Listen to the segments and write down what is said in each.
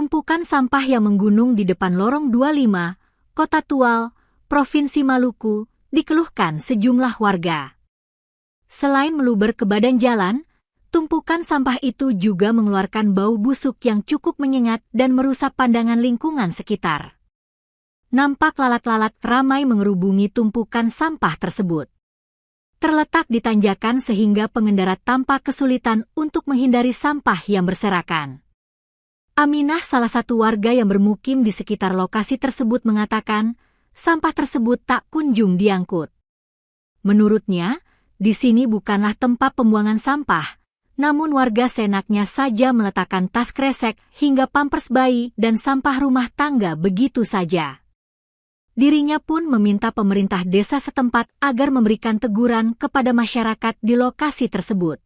Tumpukan sampah yang menggunung di depan lorong 25, Kota Tual, Provinsi Maluku, dikeluhkan sejumlah warga. Selain meluber ke badan jalan, tumpukan sampah itu juga mengeluarkan bau busuk yang cukup menyengat dan merusak pandangan lingkungan sekitar. Nampak lalat-lalat ramai mengerubungi tumpukan sampah tersebut. Terletak di tanjakan sehingga pengendara tampak kesulitan untuk menghindari sampah yang berserakan. Aminah, salah satu warga yang bermukim di sekitar lokasi tersebut, mengatakan sampah tersebut tak kunjung diangkut. Menurutnya, di sini bukanlah tempat pembuangan sampah, namun warga seenaknya saja meletakkan tas kresek hingga pampers bayi dan sampah rumah tangga begitu saja. Dirinya pun meminta pemerintah desa setempat agar memberikan teguran kepada masyarakat di lokasi tersebut.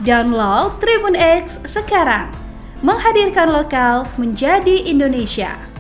Download Tribun X sekarang, menghadirkan lokal menjadi Indonesia.